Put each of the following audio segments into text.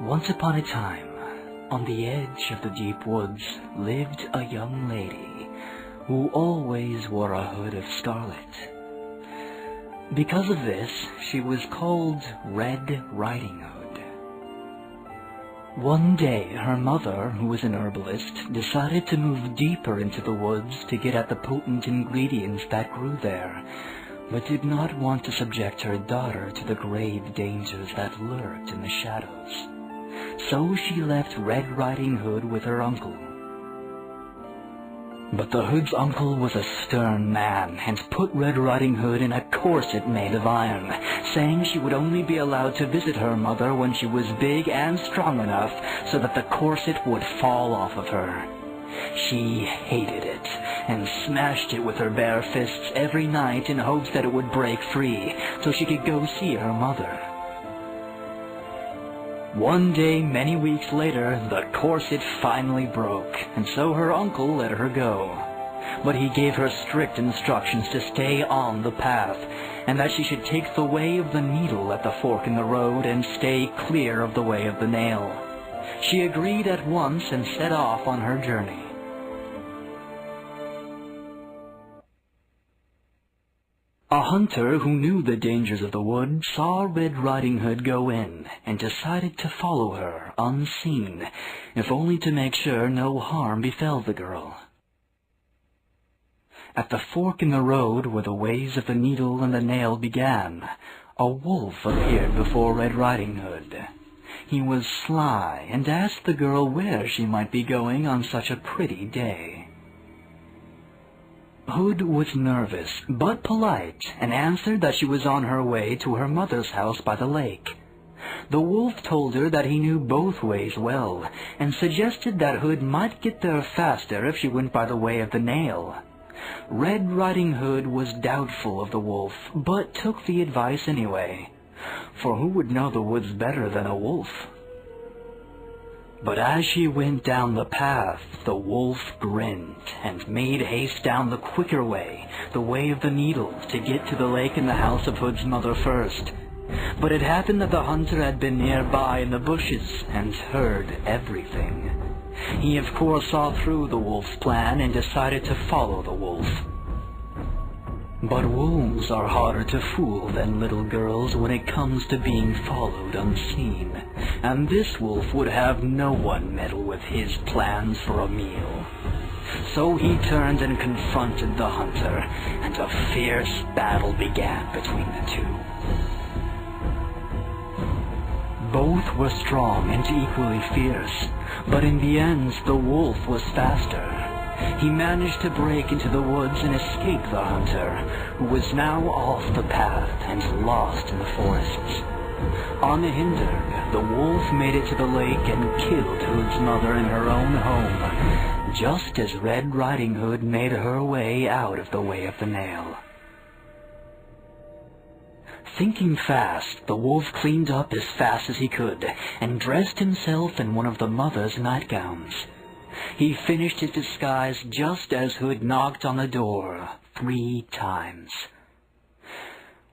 Once upon a time, on the edge of the deep woods, lived a young lady who always wore a hood of scarlet. Because of this, she was called Red Riding Hood. One day, her mother, who was an herbalist, decided to move deeper into the woods to get at the potent ingredients that grew there, but did not want to subject her daughter to the grave dangers that lurked in the shadows. So she left Red Riding Hood with her uncle. But the Hood's uncle was a stern man and put Red Riding Hood in a corset made of iron, saying she would only be allowed to visit her mother when she was big and strong enough so that the corset would fall off of her. She hated it and smashed it with her bare fists every night in hopes that it would break free so she could go see her mother. One day, many weeks later, the corset finally broke, and so her uncle let her go. But he gave her strict instructions to stay on the path, and that she should take the way of the needle at the fork in the road and stay clear of the way of the nail. She agreed at once and set off on her journey. A hunter who knew the dangers of the wood saw Red Riding Hood go in and decided to follow her unseen, if only to make sure no harm befell the girl. At the fork in the road where the ways of the needle and the nail began, a wolf appeared before Red Riding Hood. He was sly and asked the girl where she might be going on such a pretty day. Hood was nervous, but polite, and answered that she was on her way to her mother's house by the lake. The wolf told her that he knew both ways well, and suggested that Hood might get there faster if she went by the way of the nail. Red Riding Hood was doubtful of the wolf, but took the advice anyway, for who would know the woods better than a wolf? But as she went down the path, the wolf grinned and made haste down the quicker way, the way of the needle, to get to the lake and the house of Hood's mother first. But it happened that the hunter had been nearby in the bushes and heard everything. He of course saw through the wolf's plan and decided to follow the wolf. But wolves are harder to fool than little girls when it comes to being followed unseen, and this wolf would have no one meddle with his plans for a meal. So he turned and confronted the hunter, and a fierce battle began between the two. Both were strong and equally fierce, but in the end the wolf was faster. He managed to break into the woods and escape the hunter, who was now off the path and lost in the forests. Unhindered, the wolf made it to the lake and killed Hood's mother in her own home, just as Red Riding Hood made her way out of the way of the nail. Thinking fast, the wolf cleaned up as fast as he could and dressed himself in one of the mother's nightgowns. He finished his disguise just as Hood knocked on the door 3 times.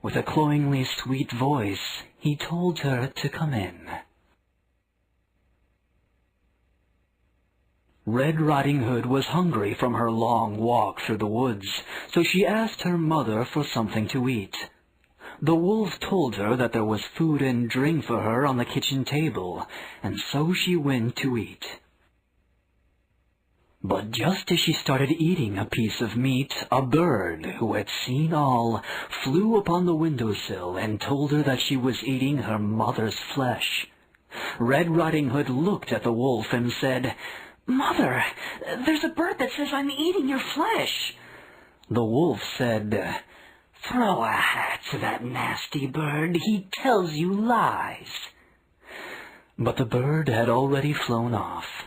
With a cloyingly sweet voice, he told her to come in. Red Riding Hood was hungry from her long walk through the woods, so she asked her mother for something to eat. The wolf told her that there was food and drink for her on the kitchen table, and so she went to eat. But just as she started eating a piece of meat, a bird, who had seen all, flew upon the windowsill and told her that she was eating her mother's flesh. Red Riding Hood looked at the wolf and said, "Mother, there's a bird that says I'm eating your flesh." The wolf said, "Throw a hat to that nasty bird. He tells you lies." But the bird had already flown off.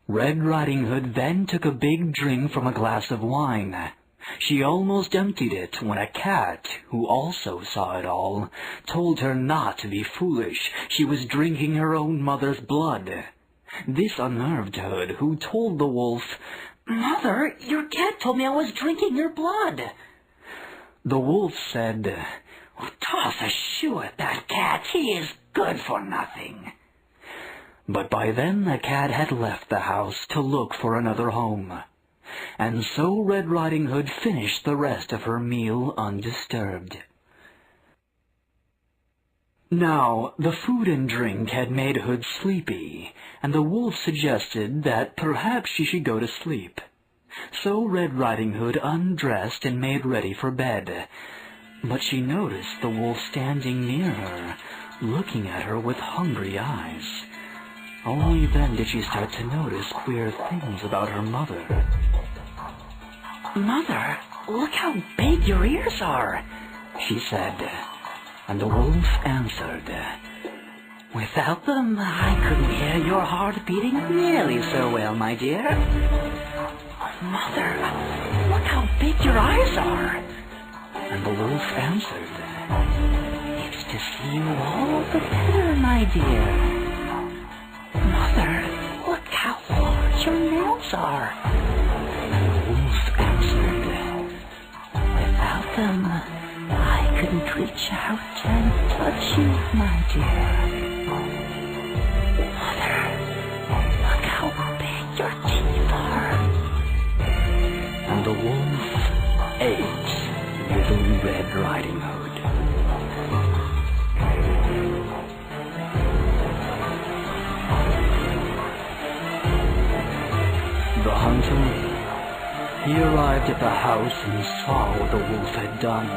Red Riding Hood then took a big drink from a glass of wine. She almost emptied it when a cat, who also saw it all, told her not to be foolish. She was drinking her own mother's blood. This unnerved Hood, who told the wolf, "Mother, your cat told me I was drinking your blood." The wolf said, Martha Stewart, that cat, he is good for nothing. But by then the cat had left the house to look for another home, and so Red Riding Hood finished the rest of her meal undisturbed. Now, the food and drink had made Hood sleepy, and the wolf suggested that perhaps she should go to sleep. So Red Riding Hood undressed and made ready for bed, but she noticed the wolf standing near her, looking at her with hungry eyes. Only then did she start to notice queer things about her mother. "Mother, look how big your ears are," she said. And the wolf answered, "Without them, I couldn't hear your heart beating nearly so well, my dear." "Mother, look how big your eyes are." And the wolf answered, "It's to see you all the better, my dear." "Mother, look how large your nails are." And the wolf answered, "Without them, I couldn't reach out and touch you, my dear." "Mother, look how big your teeth are." And the wolf ate Little Red Riding Hood. The hunter, he arrived at the house and saw what the wolf had done.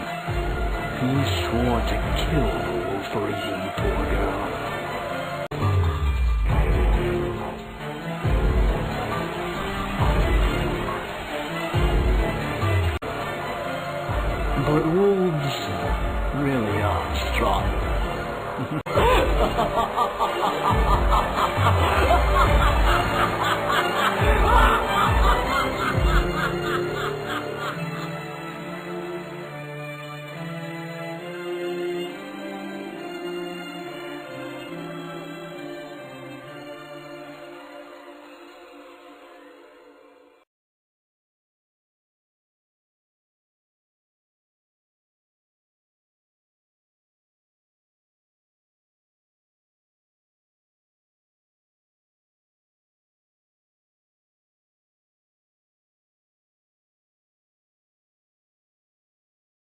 He swore to kill the wolf for eating the poor girl. But wolves really are strong.